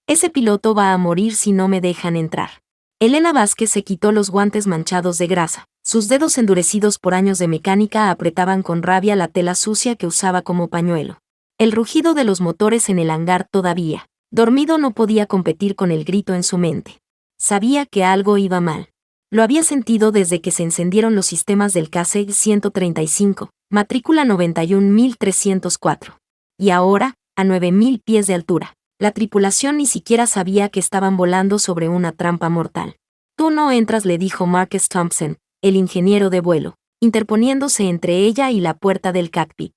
Ese piloto va a morir si no me dejan entrar. Elena Vázquez se quitó los guantes manchados de grasa. Sus dedos endurecidos por años de mecánica apretaban con rabia la tela sucia que usaba como pañuelo. El rugido de los motores en el hangar todavía, dormido, no podía competir con el grito en su mente. Sabía que algo iba mal. Lo había sentido desde que se encendieron los sistemas del KC-135, matrícula 91.304. Y ahora, a 9.000 pies de altura, la tripulación ni siquiera sabía que estaban volando sobre una trampa mortal. Tú no entras, le dijo Marcus Thompson, el ingeniero de vuelo, interponiéndose entre ella y la puerta del cockpit.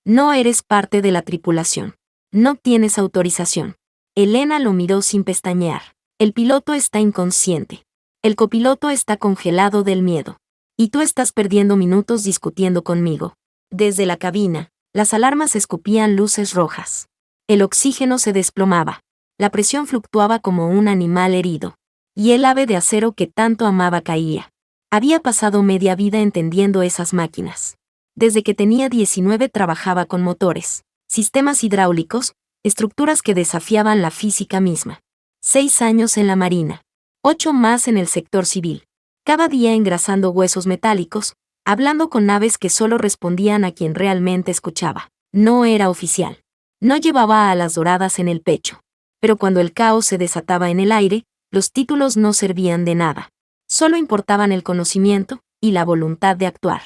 No eres parte de la tripulación. No tienes autorización. Elena lo miró sin pestañear. El piloto está inconsciente. El copiloto está congelado del miedo. Y tú estás perdiendo minutos discutiendo conmigo. Desde la cabina, las alarmas escupían luces rojas. El oxígeno se desplomaba. La presión fluctuaba como un animal herido. Y el ave de acero que tanto amaba caía. Había pasado media vida entendiendo esas máquinas. Desde que tenía 19 trabajaba con motores, sistemas hidráulicos, estructuras que desafiaban la física misma. 6 años en la Marina. 8 más en el sector civil. Cada día engrasando huesos metálicos, hablando con naves que solo respondían a quien realmente escuchaba. No era oficial. No llevaba alas doradas en el pecho. Pero cuando el caos se desataba en el aire, los títulos no servían de nada. Solo importaban el conocimiento y la voluntad de actuar.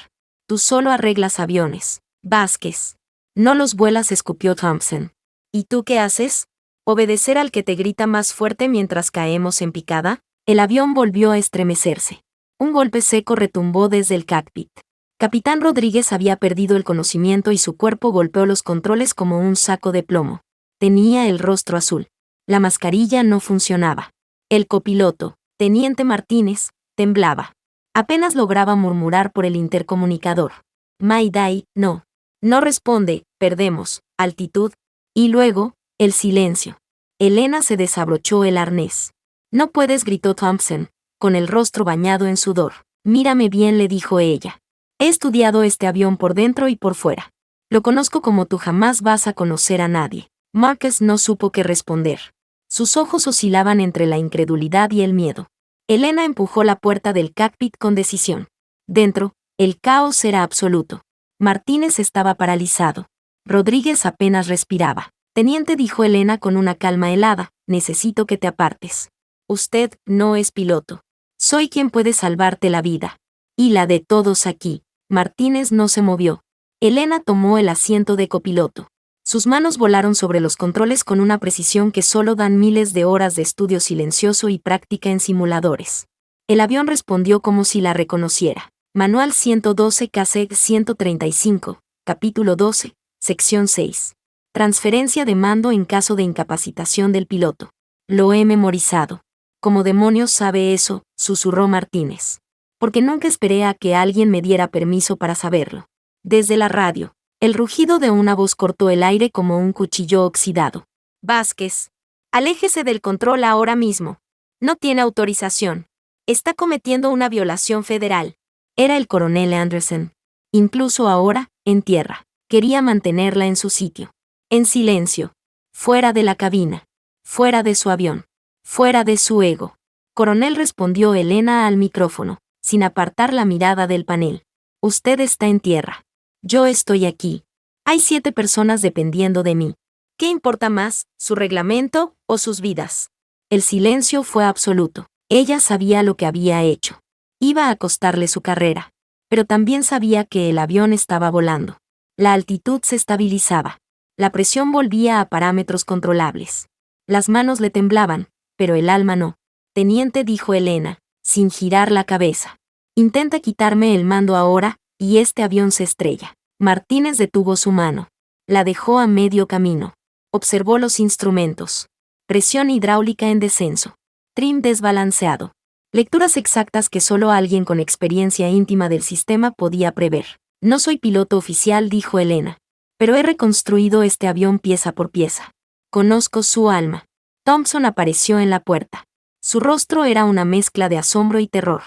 Tú solo arreglas aviones, Vázquez. No los vuelas, escupió Thompson. ¿Y tú qué haces? ¿Obedecer al que te grita más fuerte mientras caemos en picada? El avión volvió a estremecerse. Un golpe seco retumbó desde el cockpit. Capitán Rodríguez había perdido el conocimiento y su cuerpo golpeó los controles como un saco de plomo. Tenía el rostro azul. La mascarilla no funcionaba. El copiloto, Teniente Martínez, temblaba. Apenas lograba murmurar por el intercomunicador. Mayday, no. No responde, perdemos, altitud. Y luego, el silencio. Elena se desabrochó el arnés. No puedes, gritó Thompson, con el rostro bañado en sudor. Mírame bien, le dijo ella. He estudiado este avión por dentro y por fuera. Lo conozco como tú jamás vas a conocer a nadie. Marcus no supo qué responder. Sus ojos oscilaban entre la incredulidad y el miedo. Elena empujó la puerta del cockpit con decisión. Dentro, el caos era absoluto. Martínez estaba paralizado. Rodríguez apenas respiraba. Teniente, dijo Elena con una calma helada, necesito que te apartes. Usted no es piloto. Soy quien puede salvarte la vida. Y la de todos aquí. Martínez no se movió. Elena tomó el asiento de copiloto. Sus manos volaron sobre los controles con una precisión que solo dan miles de horas de estudio silencioso y práctica en simuladores. El avión respondió como si la reconociera. Manual 112 KC 135, capítulo 12, sección 6. Transferencia de mando en caso de incapacitación del piloto. Lo he memorizado. ¿Cómo demonios sabe eso?, susurró Martínez. Porque nunca esperé a que alguien me diera permiso para saberlo. Desde la radio, el rugido de una voz cortó el aire como un cuchillo oxidado. Vázquez, aléjese del control ahora mismo. No tiene autorización. Está cometiendo una violación federal. Era el coronel Anderson. Incluso ahora, en tierra, quería mantenerla en su sitio. En silencio. Fuera de la cabina. Fuera de su avión. Fuera de su ego. Coronel, respondió Elena al micrófono, sin apartar la mirada del panel. Usted está en tierra. Yo estoy aquí. Hay 7 personas dependiendo de mí. ¿Qué importa más, su reglamento o sus vidas? El silencio fue absoluto. Ella sabía lo que había hecho. Iba a costarle su carrera. Pero también sabía que el avión estaba volando. La altitud se estabilizaba. La presión volvía a parámetros controlables. Las manos le temblaban, pero el alma no. Teniente, dijo Elena, sin girar la cabeza. Intenta quitarme el mando ahora, y este avión se estrella. Martínez detuvo su mano. La dejó a medio camino. Observó los instrumentos. Presión hidráulica en descenso. Trim desbalanceado. Lecturas exactas que solo alguien con experiencia íntima del sistema podía prever. No soy piloto oficial, dijo Elena. Pero he reconstruido este avión pieza por pieza. Conozco su alma. Thompson apareció en la puerta. Su rostro era una mezcla de asombro y terror.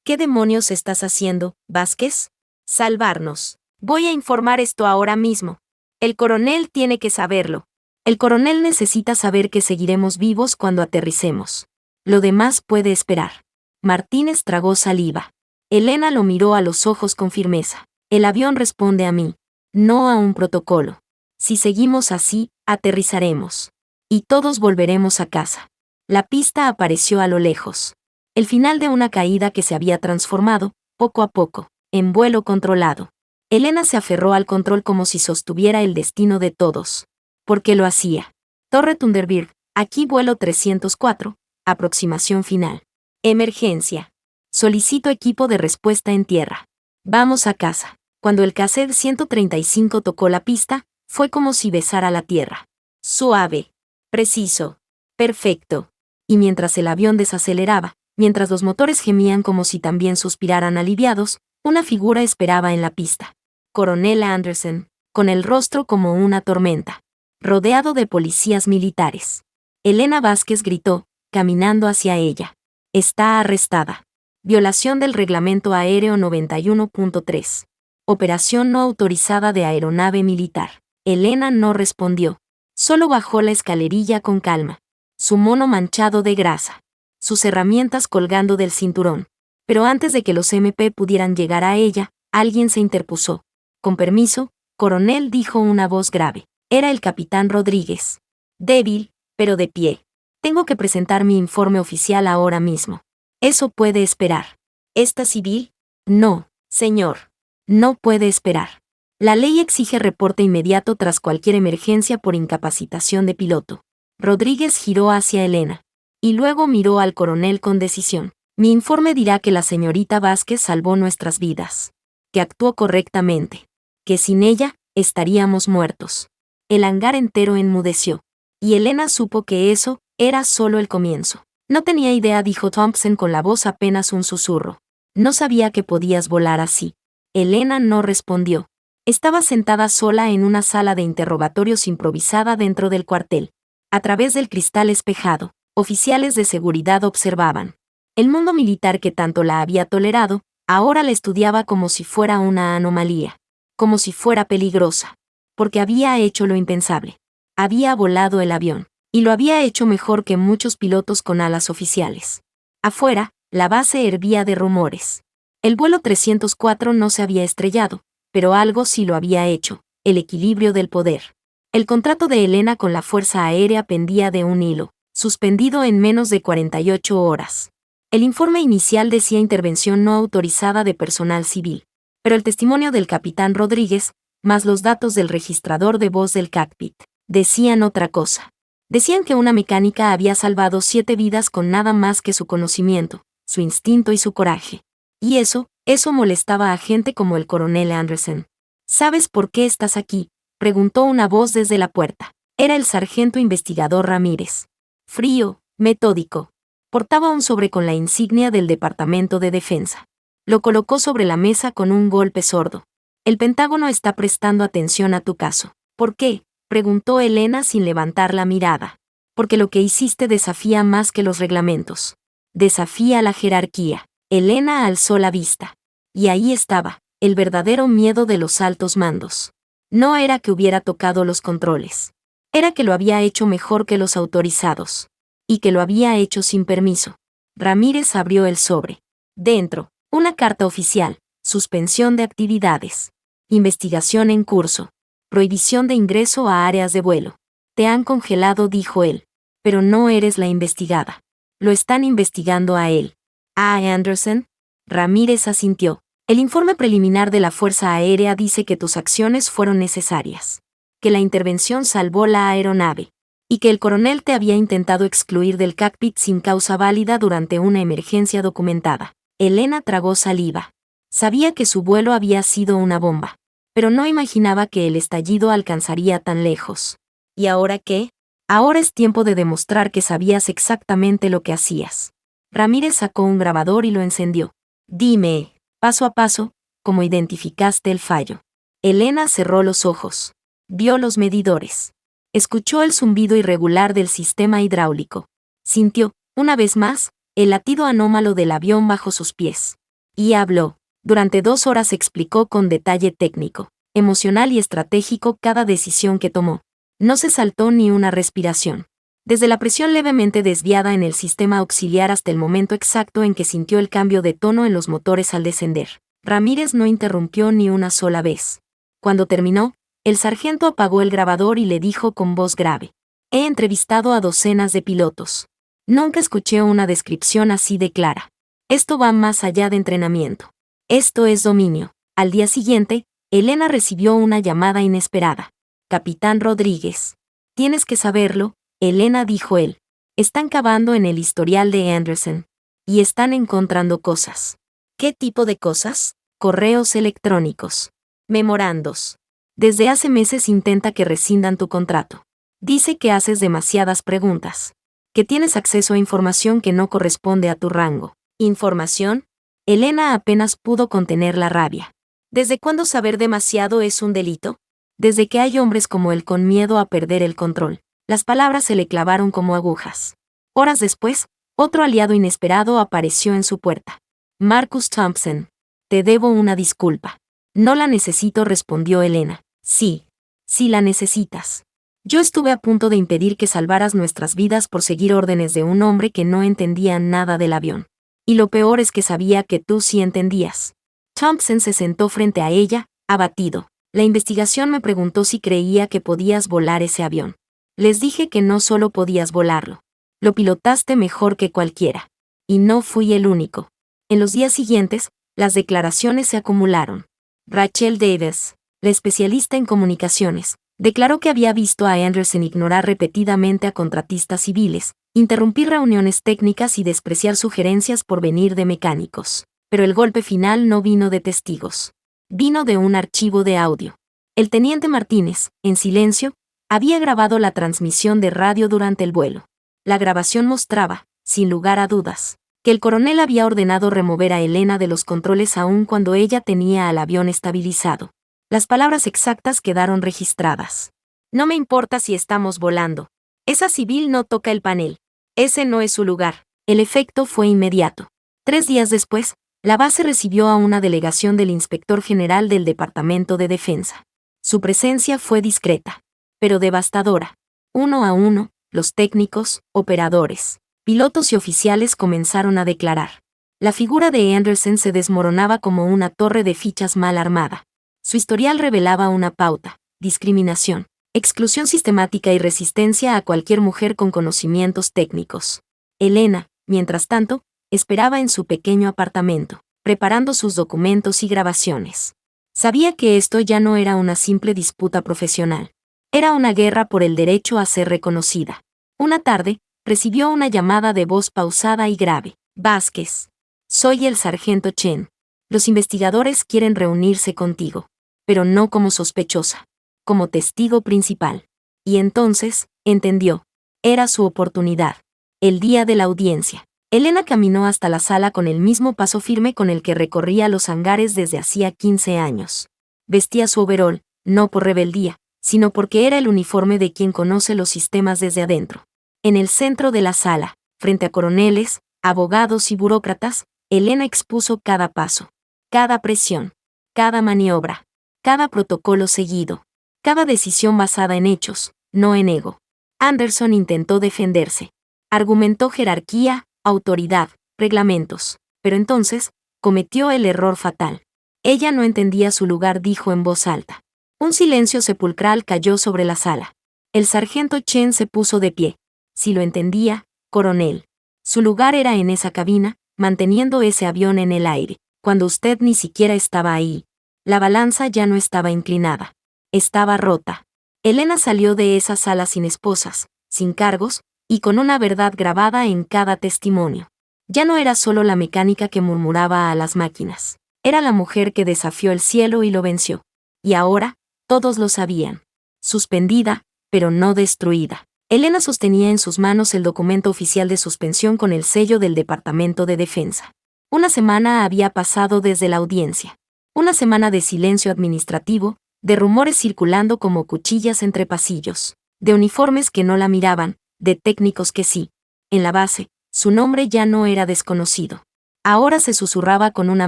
¿Qué demonios estás haciendo, Vázquez? Salvarnos. Voy a informar esto ahora mismo. El coronel tiene que saberlo. El coronel necesita saber que seguiremos vivos cuando aterricemos. Lo demás puede esperar. Martínez tragó saliva. Elena lo miró a los ojos con firmeza. El avión responde a mí, no a un protocolo. Si seguimos así, aterrizaremos. Y todos volveremos a casa. La pista apareció a lo lejos. El final de una caída que se había transformado, poco a poco, en vuelo controlado. Elena se aferró al control como si sostuviera el destino de todos. Porque lo hacía. Torre Thunderbird, aquí vuelo 304, aproximación final. Emergencia. Solicito equipo de respuesta en tierra. Vamos a casa. Cuando el KC 135 tocó la pista, fue como si besara la tierra. Suave. Preciso. Perfecto. Y mientras el avión desaceleraba, mientras los motores gemían como si también suspiraran aliviados, una figura esperaba en la pista. Coronel Anderson, con el rostro como una tormenta, rodeado de policías militares. Elena Vázquez gritó, caminando hacia ella. Está arrestada. Violación del Reglamento Aéreo 91.3. Operación no autorizada de aeronave militar. Elena no respondió. Solo bajó la escalerilla con calma. Su mono manchado de grasa. Sus herramientas colgando del cinturón. Pero antes de que los MP pudieran llegar a ella, alguien se interpuso. Con permiso, coronel, dijo una voz grave. Era el capitán Rodríguez. Débil, pero de pie. Tengo que presentar mi informe oficial ahora mismo. Eso puede esperar. ¿Esta civil? No, señor. No puede esperar. La ley exige reporte inmediato tras cualquier emergencia por incapacitación de piloto. Rodríguez giró hacia Elena. Y luego miró al coronel con decisión. Mi informe dirá que la señorita Vázquez salvó nuestras vidas. Que actuó correctamente. Que sin ella, estaríamos muertos. El hangar entero enmudeció. Y Elena supo que eso era solo el comienzo. No tenía idea, dijo Thompson con la voz apenas un susurro. No sabía que podías volar así. Elena no respondió. Estaba sentada sola en una sala de interrogatorios improvisada dentro del cuartel. A través del cristal espejado, oficiales de seguridad observaban. El mundo militar que tanto la había tolerado, ahora la estudiaba como si fuera una anomalía. Como si fuera peligrosa. Porque había hecho lo impensable. Había volado el avión. Y lo había hecho mejor que muchos pilotos con alas oficiales. Afuera, la base hervía de rumores. El vuelo 304 no se había estrellado, pero algo sí lo había hecho, el equilibrio del poder. El contrato de Elena con la Fuerza Aérea pendía de un hilo, suspendido en menos de 48 horas. El informe inicial decía intervención no autorizada de personal civil, pero el testimonio del capitán Rodríguez, más los datos del registrador de voz del cockpit, decían otra cosa. Decían que una mecánica había salvado 7 vidas con nada más que su conocimiento, su instinto y su coraje. Y eso molestaba a gente como el coronel Anderson. ¿Sabes por qué estás aquí?, preguntó una voz desde la puerta. Era el sargento investigador Ramírez. Frío, metódico. Portaba un sobre con la insignia del Departamento de Defensa. Lo colocó sobre la mesa con un golpe sordo. El Pentágono está prestando atención a tu caso. ¿Por qué?, preguntó Elena sin levantar la mirada. Porque lo que hiciste desafía más que los reglamentos. Desafía la jerarquía. Elena alzó la vista. Y ahí estaba, el verdadero miedo de los altos mandos. No era que hubiera tocado los controles. Era que lo había hecho mejor que los autorizados. Y que lo había hecho sin permiso. Ramírez abrió el sobre. Dentro, una carta oficial, suspensión de actividades. Investigación en curso. Prohibición de ingreso a áreas de vuelo. Te han congelado, dijo él. Pero no eres la investigada. Lo están investigando a él. ¿A Anderson? Ramírez asintió. El informe preliminar de la Fuerza Aérea dice que tus acciones fueron necesarias. Que la intervención salvó la aeronave. Y que el coronel te había intentado excluir del cockpit sin causa válida durante una emergencia documentada. Elena tragó saliva. Sabía que su vuelo había sido una bomba. Pero no imaginaba que el estallido alcanzaría tan lejos. ¿Y ahora qué? Ahora es tiempo de demostrar que sabías exactamente lo que hacías. Ramírez sacó un grabador y lo encendió. Dime, paso a paso, cómo identificaste el fallo. Elena cerró los ojos. Vio los medidores. Escuchó el zumbido irregular del sistema hidráulico. Sintió, una vez más, el latido anómalo del avión bajo sus pies. Y habló. Durante 2 horas explicó con detalle técnico, emocional y estratégico cada decisión que tomó. No se saltó ni una respiración. Desde la presión levemente desviada en el sistema auxiliar hasta el momento exacto en que sintió el cambio de tono en los motores al descender, Ramírez no interrumpió ni una sola vez. Cuando terminó, el sargento apagó el grabador y le dijo con voz grave: «He entrevistado a docenas de pilotos. Nunca escuché una descripción así de clara. Esto va más allá de entrenamiento. Esto es dominio». Al día siguiente, Elena recibió una llamada inesperada. «Capitán Rodríguez. Tienes que saberlo, Elena», dijo él. «Están cavando en el historial de Anderson. Y están encontrando cosas». «¿Qué tipo de cosas?» «Correos electrónicos. Memorandos. Desde hace meses intenta que rescindan tu contrato. Dice que haces demasiadas preguntas. Que tienes acceso a información que no corresponde a tu rango». ¿Información? Elena apenas pudo contener la rabia. ¿Desde cuándo saber demasiado es un delito? Desde que hay hombres como él con miedo a perder el control. Las palabras se le clavaron como agujas. Horas después, otro aliado inesperado apareció en su puerta. «Marcus Thompson. Te debo una disculpa». «No la necesito», respondió Elena. «Sí. Sí la necesitas. Yo estuve a punto de impedir que salvaras nuestras vidas por seguir órdenes de un hombre que no entendía nada del avión. Y lo peor es que sabía que tú sí entendías». Thompson se sentó frente a ella, abatido. «La investigación me preguntó si creía que podías volar ese avión. Les dije que no solo podías volarlo. Lo pilotaste mejor que cualquiera. Y no fui el único». En los días siguientes, las declaraciones se acumularon. Rachel Davis, la especialista en comunicaciones, declaró que había visto a Anderson ignorar repetidamente a contratistas civiles, interrumpir reuniones técnicas y despreciar sugerencias por venir de mecánicos. Pero el golpe final no vino de testigos. Vino de un archivo de audio. El teniente Martínez, en silencio, había grabado la transmisión de radio durante el vuelo. La grabación mostraba, sin lugar a dudas, que el coronel había ordenado remover a Elena de los controles aún cuando ella tenía al avión estabilizado. Las palabras exactas quedaron registradas. «No me importa si estamos volando. Esa civil no toca el panel. Ese no es su lugar». El efecto fue inmediato. 3 días después, la base recibió a una delegación del inspector general del Departamento de Defensa. Su presencia fue discreta, pero devastadora. Uno a uno, los técnicos, operadores, pilotos y oficiales comenzaron a declarar. La figura de Anderson se desmoronaba como una torre de fichas mal armada. Su historial revelaba una pauta: discriminación, exclusión sistemática y resistencia a cualquier mujer con conocimientos técnicos. Elena, mientras tanto, esperaba en su pequeño apartamento, preparando sus documentos y grabaciones. Sabía que esto ya no era una simple disputa profesional. Era una guerra por el derecho a ser reconocida. Una tarde, recibió una llamada de voz pausada y grave. «Vázquez. Soy el sargento Chen. Los investigadores quieren reunirse contigo. Pero no como sospechosa. Como testigo principal». Y entonces, entendió. Era su oportunidad. El día de la audiencia. Elena caminó hasta la sala con el mismo paso firme con el que recorría los hangares desde hacía 15 años. Vestía su overol, no por rebeldía, sino porque era el uniforme de quien conoce los sistemas desde adentro. En el centro de la sala, frente a coroneles, abogados y burócratas, Elena expuso cada paso, cada presión, cada maniobra, cada protocolo seguido, cada decisión basada en hechos, no en ego. Anderson intentó defenderse. Argumentó jerarquía, autoridad, reglamentos, pero entonces, cometió el error fatal. Ella no entendía su lugar, dijo en voz alta. Un silencio sepulcral cayó sobre la sala. El sargento Chen se puso de pie. «Si lo entendía, coronel. Su lugar era en esa cabina, manteniendo ese avión en el aire, cuando usted ni siquiera estaba ahí. La balanza ya no estaba inclinada. Estaba rota». Elena salió de esa sala sin esposas, sin cargos, y con una verdad grabada en cada testimonio. Ya no era solo la mecánica que murmuraba a las máquinas. Era la mujer que desafió el cielo y lo venció. Y ahora, todos lo sabían. Suspendida, pero no destruida. Elena sostenía en sus manos el documento oficial de suspensión con el sello del Departamento de Defensa. Una semana había pasado desde la audiencia. Una semana de silencio administrativo, de rumores circulando como cuchillas entre pasillos, de uniformes que no la miraban, de técnicos que sí. En la base, su nombre ya no era desconocido. Ahora se susurraba con una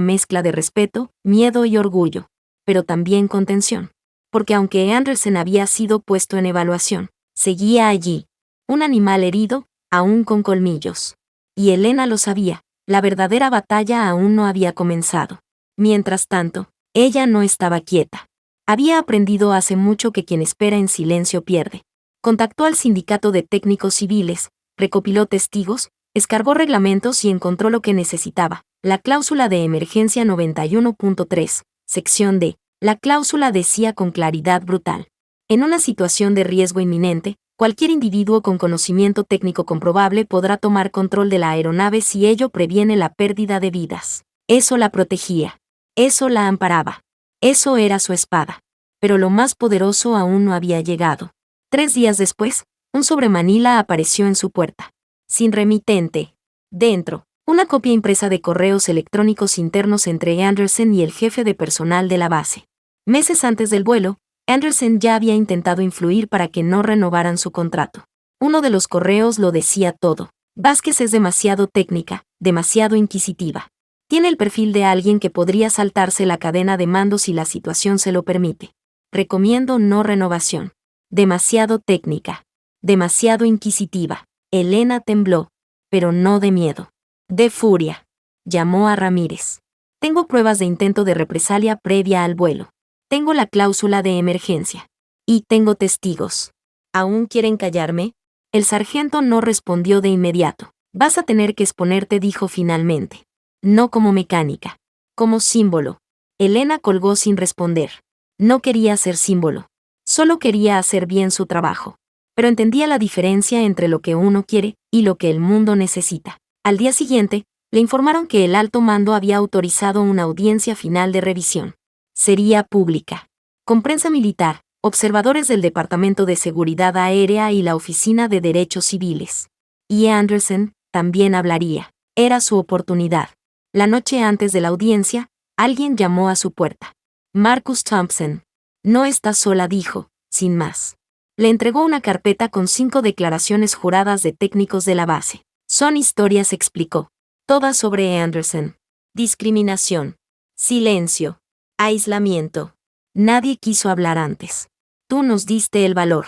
mezcla de respeto, miedo y orgullo, pero también con tensión. porque aunque Andersen había sido puesto en evaluación, seguía allí. Un animal herido, aún con colmillos. Y Elena lo sabía, la verdadera batalla aún no había comenzado. Mientras tanto, ella no estaba quieta. Había aprendido hace mucho que quien espera en silencio pierde. Contactó al sindicato de técnicos civiles, recopiló testigos, escarbó reglamentos y encontró lo que necesitaba, la cláusula de emergencia 91.3, sección D. La cláusula decía con claridad brutal: en una situación de riesgo inminente, cualquier individuo con conocimiento técnico comprobable podrá tomar control de la aeronave si ello previene la pérdida de vidas. Eso la protegía. Eso la amparaba. Eso era su espada. Pero lo más poderoso aún no había llegado. 3 días después, un sobre Manila apareció en su puerta. Sin remitente. Dentro, una copia impresa de correos electrónicos internos entre Andersen y el jefe de personal de la base. Meses antes del vuelo, Andersen ya había intentado influir para que no renovaran su contrato. Uno de los correos lo decía todo. Vázquez es demasiado técnica, demasiado inquisitiva. Tiene el perfil de alguien que podría saltarse la cadena de mando si la situación se lo permite. Recomiendo no renovación. Demasiado técnica. Demasiado inquisitiva. Elena tembló, pero no de miedo. De furia. Llamó a Ramírez. Tengo pruebas de intento de represalia previa al vuelo. Tengo la cláusula de emergencia. Y tengo testigos. ¿Aún quieren callarme? El sargento no respondió de inmediato. Vas a tener que exponerte, dijo finalmente. No como mecánica. Como símbolo. Elena colgó sin responder. No quería ser símbolo. Solo quería hacer bien su trabajo. Pero entendía la diferencia entre lo que uno quiere y lo que el mundo necesita. Al día siguiente, le informaron que el alto mando había autorizado una audiencia final de revisión. Sería pública. Con prensa militar, observadores del Departamento de Seguridad Aérea y la Oficina de Derechos Civiles. Y Andersen también hablaría. Era su oportunidad. La noche antes de la audiencia, alguien llamó a su puerta. Marcus Thompson. No está sola, dijo, sin más. Le entregó una carpeta con 5 declaraciones juradas de técnicos de la base. Son historias, explicó. Todas sobre Andersen. Discriminación. Silencio. Aislamiento. Nadie quiso hablar antes. Tú nos diste el valor.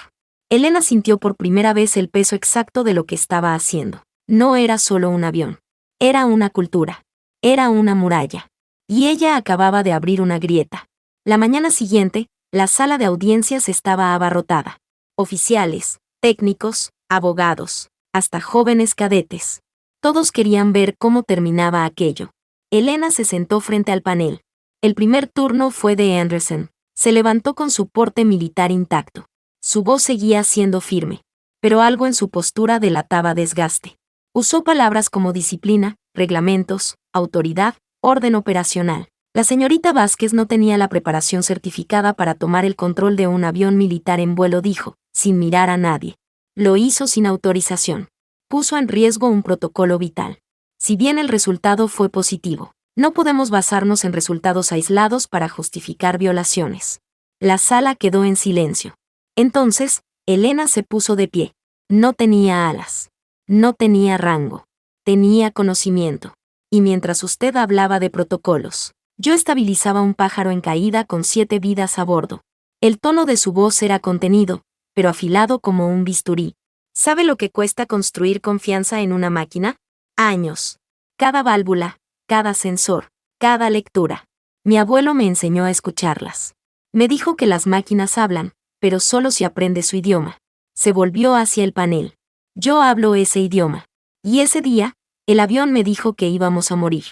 Elena sintió por primera vez el peso exacto de lo que estaba haciendo. No era solo un avión. Era una cultura. Era una muralla. Y ella acababa de abrir una grieta. La mañana siguiente, la sala de audiencias estaba abarrotada. Oficiales, técnicos, abogados, hasta jóvenes cadetes. Todos querían ver cómo terminaba aquello. Elena se sentó frente al panel. El primer turno fue de Andersen. Se levantó con su porte militar intacto. Su voz seguía siendo firme, pero algo en su postura delataba desgaste. Usó palabras como disciplina, reglamentos, autoridad, orden operacional. La señorita Vázquez no tenía la preparación certificada para tomar el control de un avión militar en vuelo, dijo, sin mirar a nadie. Lo hizo sin autorización. Puso en riesgo un protocolo vital. Si bien el resultado fue positivo, no podemos basarnos en resultados aislados para justificar violaciones. La sala quedó en silencio. Entonces, Elena se puso de pie. No tenía alas. No tenía rango. Tenía conocimiento. Y mientras usted hablaba de protocolos, yo estabilizaba un pájaro en caída con 7 vidas a bordo. El tono de su voz era contenido, pero afilado como un bisturí. ¿Sabe lo que cuesta construir confianza en una máquina? Años. Cada válvula, cada sensor, cada lectura. Mi abuelo me enseñó a escucharlas. Me dijo que las máquinas hablan, pero solo si aprende su idioma. Se volvió hacia el panel. Yo hablo ese idioma. Y ese día, el avión me dijo que íbamos a morir.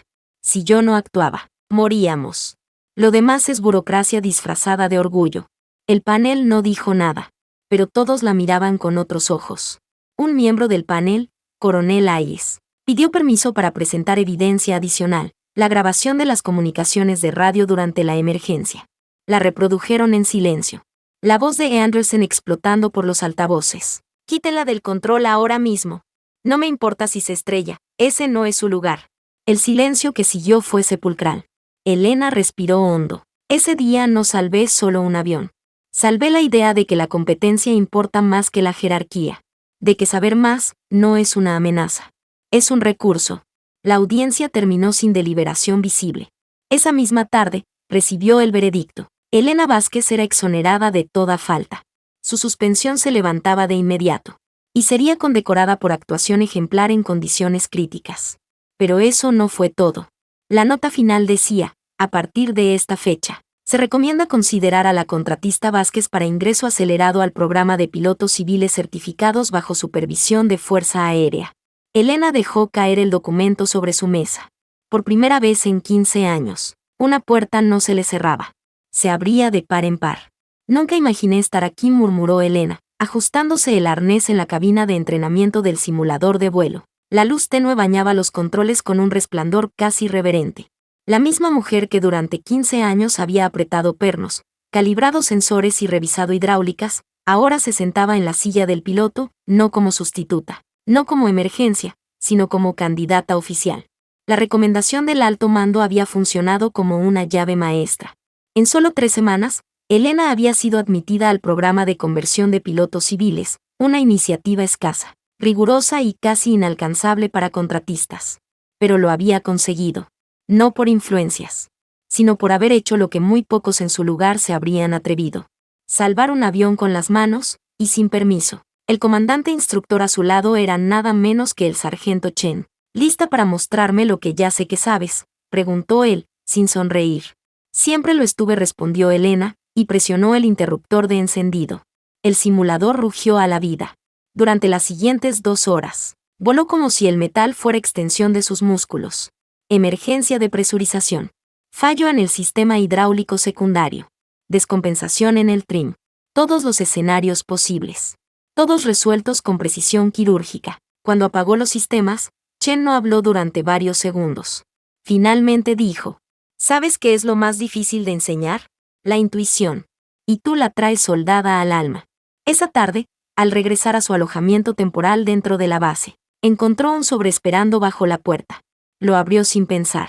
Si yo no actuaba, moríamos. Lo demás es burocracia disfrazada de orgullo. El panel no dijo nada, pero todos la miraban con otros ojos. Un miembro del panel, Coronel Hayes, pidió permiso para presentar evidencia adicional, la grabación de las comunicaciones de radio durante la emergencia. La reprodujeron en silencio. La voz de Andersen explotando por los altavoces. Quítela del control ahora mismo. No me importa si se estrella, ese no es su lugar. El silencio que siguió fue sepulcral. Elena respiró hondo. Ese día no salvé solo un avión. Salvé la idea de que la competencia importa más que la jerarquía. De que saber más no es una amenaza. Es un recurso. La audiencia terminó sin deliberación visible. Esa misma tarde, recibió el veredicto. Elena Vázquez era exonerada de toda falta. Su suspensión se levantaba de inmediato. Y sería condecorada por actuación ejemplar en condiciones críticas. Pero eso no fue todo. La nota final decía, a partir de esta fecha, se recomienda considerar a la contratista Vázquez para ingreso acelerado al programa de pilotos civiles certificados bajo supervisión de Fuerza Aérea. Elena dejó caer el documento sobre su mesa. Por primera vez en 15 años, una puerta no se le cerraba. Se abría de par en par. Nunca imaginé estar aquí, murmuró Elena, ajustándose el arnés en la cabina de entrenamiento del simulador de vuelo. La luz tenue bañaba los controles con un resplandor casi reverente. La misma mujer que durante 15 años había apretado pernos, calibrado sensores y revisado hidráulicas, ahora se sentaba en la silla del piloto, no como sustituta, no como emergencia, sino como candidata oficial. La recomendación del alto mando había funcionado como una llave maestra. En solo 3 semanas, Elena había sido admitida al programa de conversión de pilotos civiles, una iniciativa escasa, rigurosa y casi inalcanzable para contratistas. Pero lo había conseguido. No por influencias, sino por haber hecho lo que muy pocos en su lugar se habrían atrevido. Salvar un avión con las manos, y sin permiso. El comandante instructor a su lado era nada menos que el sargento Chen. ¿Lista para mostrarme lo que ya sé que sabes?, preguntó él, sin sonreír. Siempre lo estuve, respondió Elena, y presionó el interruptor de encendido. El simulador rugió a la vida. Durante las siguientes 2 horas, voló como si el metal fuera extensión de sus músculos. Emergencia de presurización. Fallo en el sistema hidráulico secundario. Descompensación en el trim. Todos los escenarios posibles. Todos resueltos con precisión quirúrgica. Cuando apagó los sistemas, Chen no habló durante varios segundos. Finalmente dijo: ¿Sabes qué es lo más difícil de enseñar? La intuición. Y tú la traes soldada al alma. Esa tarde, al regresar a su alojamiento temporal dentro de la base, encontró un sobre esperando bajo la puerta. Lo abrió sin pensar.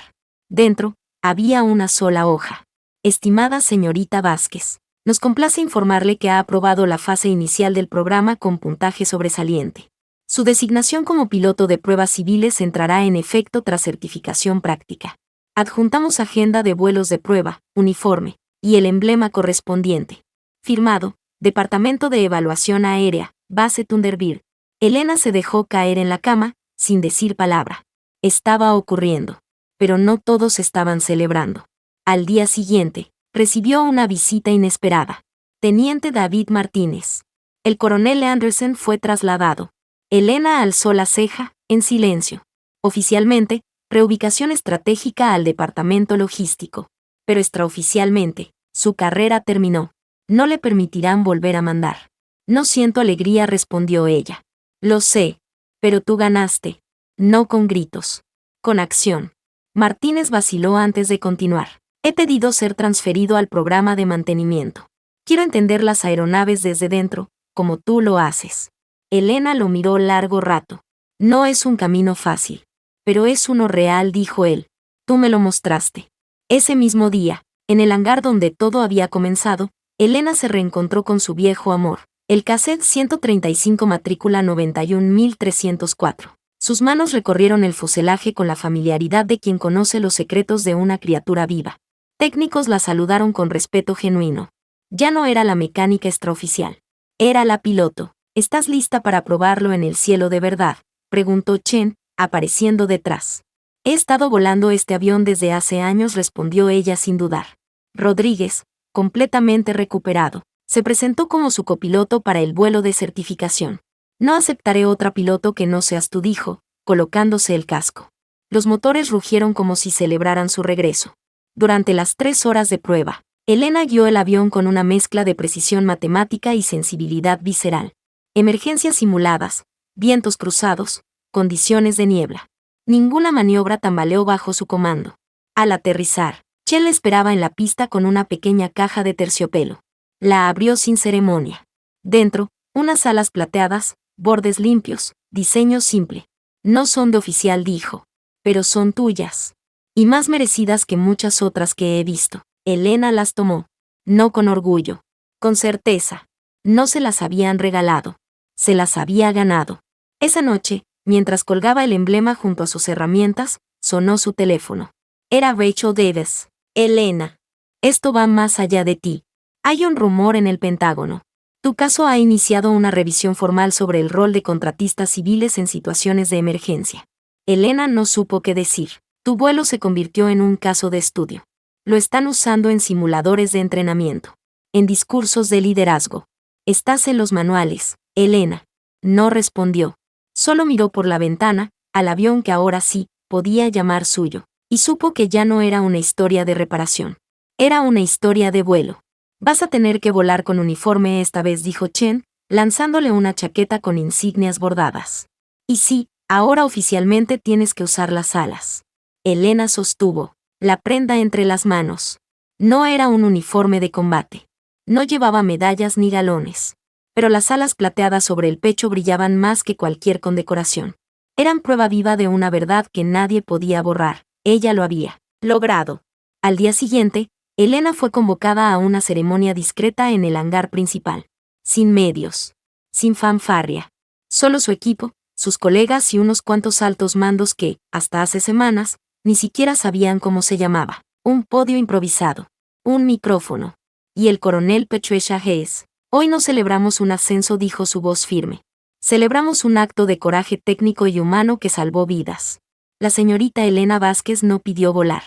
Dentro, había una sola hoja. Estimada señorita Vázquez, nos complace informarle que ha aprobado la fase inicial del programa con puntaje sobresaliente. Su designación como piloto de pruebas civiles entrará en efecto tras certificación práctica. Adjuntamos agenda de vuelos de prueba, uniforme, y el emblema correspondiente. Firmado, Departamento de Evaluación Aérea, Base Thunderbird. Elena se dejó caer en la cama, sin decir palabra. Estaba ocurriendo. Pero no todos estaban celebrando. Al día siguiente, recibió una visita inesperada. Teniente David Martínez. El coronel Anderson fue trasladado. Elena alzó la ceja, en silencio. Oficialmente, reubicación estratégica al departamento logístico. Pero extraoficialmente, su carrera terminó. No le permitirán volver a mandar. No siento alegría, respondió ella. Lo sé. Pero tú ganaste. No con gritos. Con acción. Martínez vaciló antes de continuar. He pedido ser transferido al programa de mantenimiento. Quiero entender las aeronaves desde dentro, como tú lo haces. Elena lo miró largo rato. No es un camino fácil. Pero es uno real, dijo él. Tú me lo mostraste. Ese mismo día, en el hangar donde todo había comenzado, Elena se reencontró con su viejo amor, el cassette 135 matrícula 91304. Sus manos recorrieron el fuselaje con la familiaridad de quien conoce los secretos de una criatura viva. Técnicos la saludaron con respeto genuino. Ya no era la mecánica extraoficial. Era la piloto. ¿Estás lista para probarlo en el cielo de verdad?, preguntó Chen, apareciendo detrás. He estado volando este avión desde hace años, respondió ella sin dudar. Rodríguez, completamente recuperado, se presentó como su copiloto para el vuelo de certificación. No aceptaré otra piloto que no seas tú, dijo, colocándose el casco. Los motores rugieron como si celebraran su regreso. Durante las 3 horas de prueba, Elena guió el avión con una mezcla de precisión matemática y sensibilidad visceral. Emergencias simuladas, vientos cruzados, condiciones de niebla. Ninguna maniobra tambaleó bajo su comando. Al aterrizar, Chen le esperaba en la pista con una pequeña caja de terciopelo. La abrió sin ceremonia. Dentro, unas alas plateadas, bordes limpios, diseño simple. No son de oficial, dijo, pero son tuyas. Y más merecidas que muchas otras que he visto. Elena las tomó. No con orgullo. Con certeza. No se las habían regalado. Se las había ganado. Esa noche, mientras colgaba el emblema junto a sus herramientas, sonó su teléfono. Era Rachel Davis. Elena. Esto va más allá de ti. Hay un rumor en el Pentágono. Tu caso ha iniciado una revisión formal sobre el rol de contratistas civiles en situaciones de emergencia. Elena no supo qué decir. Tu vuelo se convirtió en un caso de estudio. Lo están usando en simuladores de entrenamiento, en discursos de liderazgo. Estás en los manuales, Elena. No respondió. Solo miró por la ventana, al avión que ahora sí podía llamar suyo, y supo que ya no era una historia de reparación. Era una historia de vuelo. Vas a tener que volar con uniforme esta vez, dijo Chen, lanzándole una chaqueta con insignias bordadas. Y sí, ahora oficialmente tienes que usar las alas. Elena sostuvo la prenda entre las manos. No era un uniforme de combate. No llevaba medallas ni galones. Pero las alas plateadas sobre el pecho brillaban más que cualquier condecoración. Eran prueba viva de una verdad que nadie podía borrar. Ella lo había logrado. Al día siguiente, Elena fue convocada a una ceremonia discreta en el hangar principal. Sin medios. Sin fanfarria. Solo su equipo, sus colegas y unos cuantos altos mandos que, hasta hace semanas, ni siquiera sabían cómo se llamaba. Un podio improvisado. Un micrófono. Y el coronel Patricia Hayes. Hoy no celebramos un ascenso, dijo su voz firme. Celebramos un acto de coraje técnico y humano que salvó vidas. La señorita Elena Vázquez no pidió volar.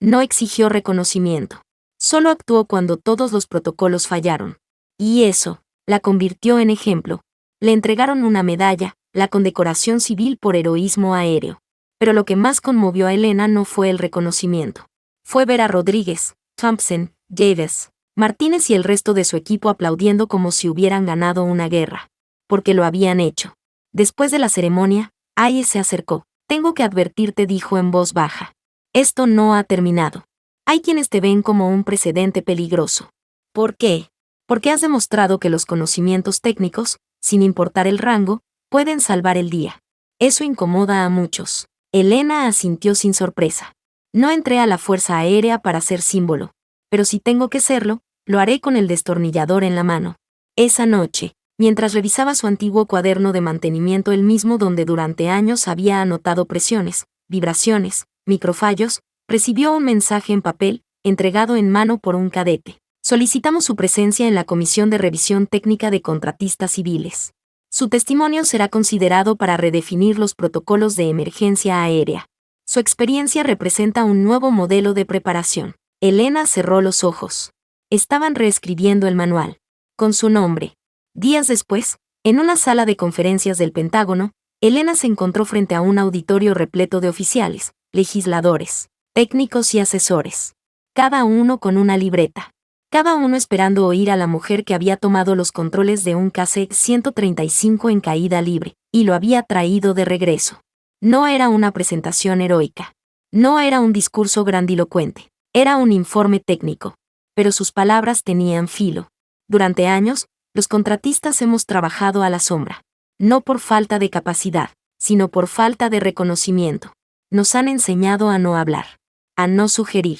No exigió reconocimiento. Solo actuó cuando todos los protocolos fallaron. Y eso, la convirtió en ejemplo. Le entregaron una medalla, la condecoración civil por heroísmo aéreo. Pero lo que más conmovió a Elena no fue el reconocimiento. Fue ver a Rodríguez, Thompson, Davis, Martínez y el resto de su equipo aplaudiendo como si hubieran ganado una guerra. Porque lo habían hecho. Después de la ceremonia, Hayes se acercó. Tengo que advertirte, dijo en voz baja. Esto no ha terminado. Hay quienes te ven como un precedente peligroso. ¿Por qué? Porque has demostrado que los conocimientos técnicos, sin importar el rango, pueden salvar el día. Eso incomoda a muchos. Elena asintió sin sorpresa. No entré a la Fuerza Aérea para ser símbolo. Pero si tengo que serlo, lo haré con el destornillador en la mano. Esa noche, mientras revisaba su antiguo cuaderno de mantenimiento, el mismo donde durante años había anotado presiones, vibraciones, microfallos, recibió un mensaje en papel, entregado en mano por un cadete. Solicitamos su presencia en la Comisión de Revisión Técnica de Contratistas Civiles. Su testimonio será considerado para redefinir los protocolos de emergencia aérea. Su experiencia representa un nuevo modelo de preparación. Elena cerró los ojos. Estaban reescribiendo el manual. Con su nombre. Días después, en una sala de conferencias del Pentágono, Elena se encontró frente a un auditorio repleto de oficiales, legisladores, técnicos y asesores. Cada uno con una libreta. Cada uno esperando oír a la mujer que había tomado los controles de un KC-135 en caída libre, y lo había traído de regreso. No era una presentación heroica. No era un discurso grandilocuente. Era un informe técnico. Pero sus palabras tenían filo. Durante años, los contratistas hemos trabajado a la sombra. No por falta de capacidad, sino por falta de reconocimiento. Nos han enseñado a no hablar, a no sugerir,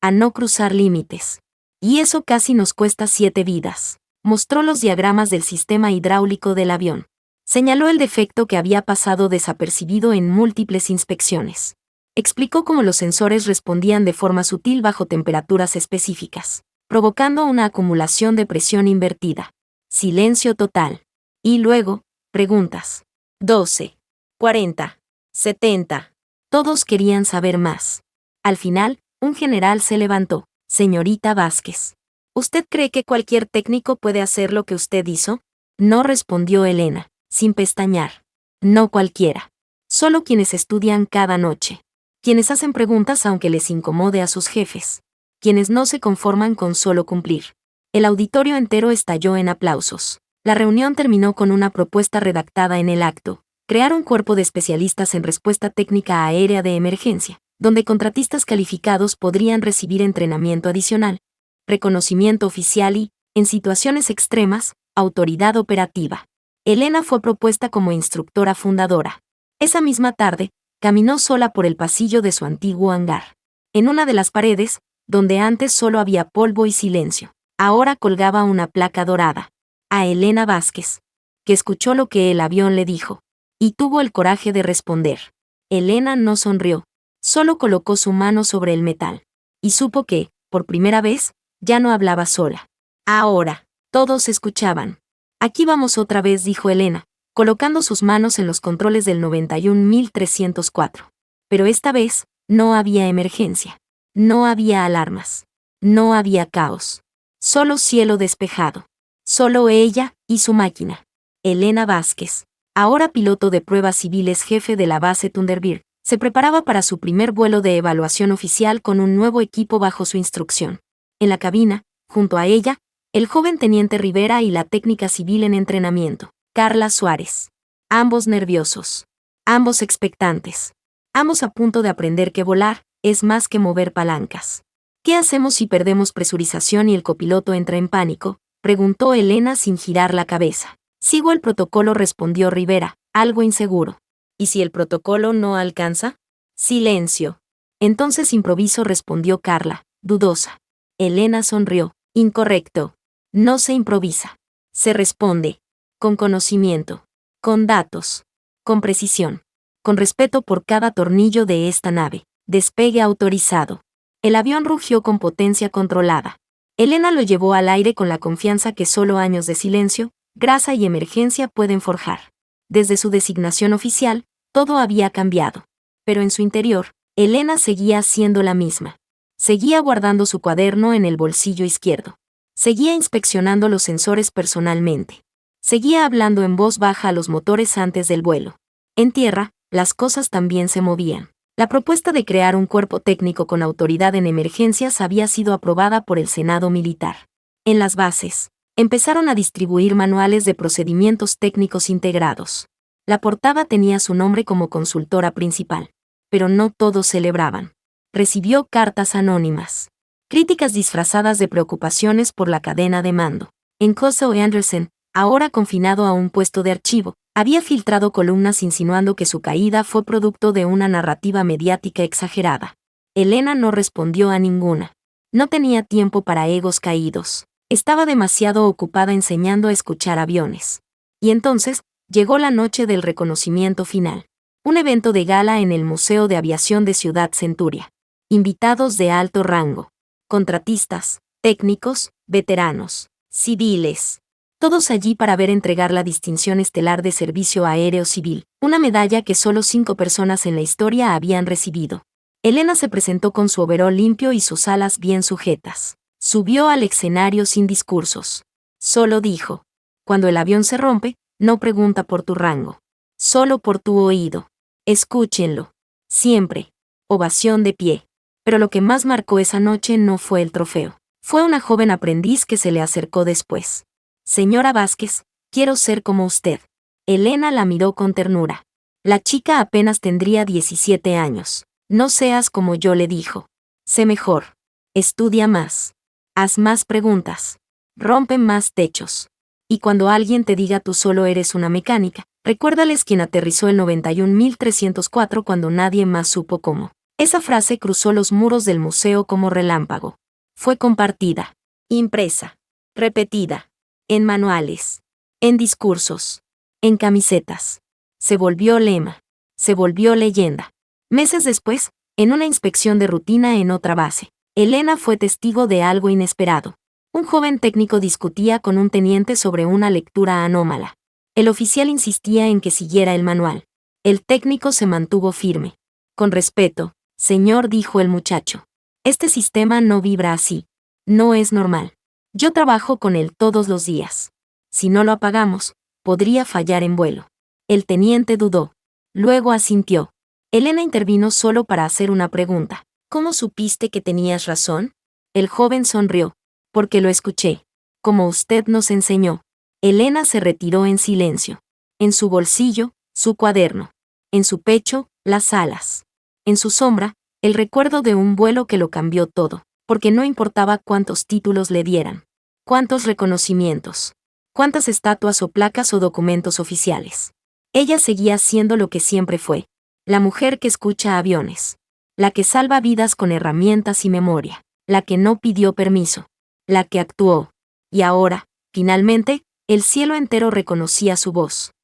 a no cruzar límites. Y eso casi nos cuesta 7 vidas. Mostró los diagramas del sistema hidráulico del avión. Señaló el defecto que había pasado desapercibido en múltiples inspecciones. Explicó cómo los sensores respondían de forma sutil bajo temperaturas específicas, provocando una acumulación de presión invertida. Silencio total. Y luego, preguntas. 12, 40, 70. Todos querían saber más. Al final, un general se levantó. Señorita Vázquez, ¿usted cree que cualquier técnico puede hacer lo que usted hizo? No, respondió Elena, sin pestañear. No cualquiera. Solo quienes estudian cada noche. Quienes hacen preguntas aunque les incomode a sus jefes. Quienes no se conforman con solo cumplir. El auditorio entero estalló en aplausos. La reunión terminó con una propuesta redactada en el acto: crear un cuerpo de especialistas en respuesta técnica aérea de emergencia, donde contratistas calificados podrían recibir entrenamiento adicional, reconocimiento oficial y, en situaciones extremas, autoridad operativa. Elena fue propuesta como instructora fundadora. Esa misma tarde, caminó sola por el pasillo de su antiguo hangar. En una de las paredes, donde antes solo había polvo y silencio, ahora colgaba una placa dorada. A Elena Vázquez, que escuchó lo que el avión le dijo, y tuvo el coraje de responder. Elena no sonrió. Solo colocó su mano sobre el metal. Y supo que, Por primera vez, ya no hablaba sola. Ahora, todos escuchaban. Aquí vamos otra vez, dijo Elena, colocando sus manos en los controles del 91.304. Pero esta vez, no había emergencia. No había alarmas. No había caos. Solo cielo despejado. Solo ella y su máquina. Elena Vázquez, ahora piloto de pruebas civiles jefe de la base Thunderbird, se preparaba para su primer vuelo de evaluación oficial con un nuevo equipo bajo su instrucción. En la cabina, junto a ella, el joven teniente Rivera y la técnica civil en entrenamiento, Carla Suárez. Ambos nerviosos. Ambos expectantes. Ambos a punto de aprender que volar es más que mover palancas. ¿Qué hacemos si perdemos presurización y el copiloto entra en pánico?, preguntó Elena sin girar la cabeza. Sigo el protocolo, respondió Rivera, algo inseguro. ¿Y si el protocolo no alcanza? Silencio. Entonces improviso, respondió Carla, dudosa. Elena sonrió. Incorrecto. No se improvisa. Se responde. Con conocimiento. Con datos. Con precisión. Con respeto por cada tornillo de esta nave. Despegue autorizado. El avión rugió con potencia controlada. Elena lo llevó al aire con la confianza que solo años de silencio, grasa y emergencia pueden forjar. Desde su designación oficial, todo había cambiado. Pero en su interior, Elena seguía siendo la misma. Seguía guardando su cuaderno en el bolsillo izquierdo. Seguía inspeccionando los sensores personalmente. Seguía hablando en voz baja a los motores antes del vuelo. En tierra, las cosas también se movían. La propuesta de crear un cuerpo técnico con autoridad en emergencias había sido aprobada por el Senado Militar. En las bases, empezaron a distribuir manuales de procedimientos técnicos integrados. La portada tenía su nombre como consultora principal. Pero no todos celebraban. Recibió cartas anónimas. Críticas disfrazadas de preocupaciones por la cadena de mando. En Coso Anderson, ahora confinado a un puesto de archivo, había filtrado columnas insinuando que su caída fue producto de una narrativa mediática exagerada. Elena no respondió a ninguna. No tenía tiempo para egos caídos. Estaba demasiado ocupada enseñando a escuchar aviones. Y entonces, llegó la noche del reconocimiento final. Un evento de gala en el Museo de Aviación de Ciudad Centuria. Invitados de alto rango. Contratistas, técnicos, veteranos, civiles. Todos allí para ver entregar la distinción estelar de servicio aéreo civil, una medalla que solo 5 personas en la historia habían recibido. Elena se presentó con su overol limpio y sus alas bien sujetas. Subió al escenario sin discursos. Solo dijo: cuando el avión se rompe, no pregunta por tu rango. Solo por tu oído. Escúchenlo. Siempre. Ovación de pie. Pero lo que más marcó esa noche no fue el trofeo. Fue una joven aprendiz que se le acercó después. Señora Vázquez, quiero ser como usted. Elena la miró con ternura. La chica apenas tendría 17 años. No seas como yo, le dijo. Sé mejor. Estudia más. Haz más preguntas. Rompe más techos. Y cuando alguien te diga tú solo eres una mecánica, recuérdales quien aterrizó el 91.304 cuando nadie más supo cómo. Esa frase cruzó los muros del museo como relámpago. Fue compartida. Impresa. Repetida. En manuales, en discursos, en camisetas. Se volvió lema. Se volvió leyenda. Meses después, en una inspección de rutina en otra base, Elena fue testigo de algo inesperado. Un joven técnico discutía con un teniente sobre una lectura anómala. El oficial insistía en que siguiera el manual. El técnico se mantuvo firme. Con respeto, señor, dijo el muchacho. Este sistema no vibra así. No es normal. Yo trabajo con él todos los días. Si no lo apagamos, podría fallar en vuelo. El teniente dudó. Luego asintió. Elena intervino solo para hacer una pregunta. ¿Cómo supiste que tenías razón? El joven sonrió. Porque lo escuché. Como usted nos enseñó. Elena se retiró en silencio. En su bolsillo, su cuaderno. En su pecho, las alas. En su sombra, el recuerdo de un vuelo que lo cambió todo. Porque no importaba cuántos títulos le dieran, cuántos reconocimientos, cuántas estatuas o placas o documentos oficiales. Ella seguía siendo lo que siempre fue, la mujer que escucha aviones, la que salva vidas con herramientas y memoria, la que no pidió permiso, la que actuó. Y ahora, finalmente, el cielo entero reconocía su voz.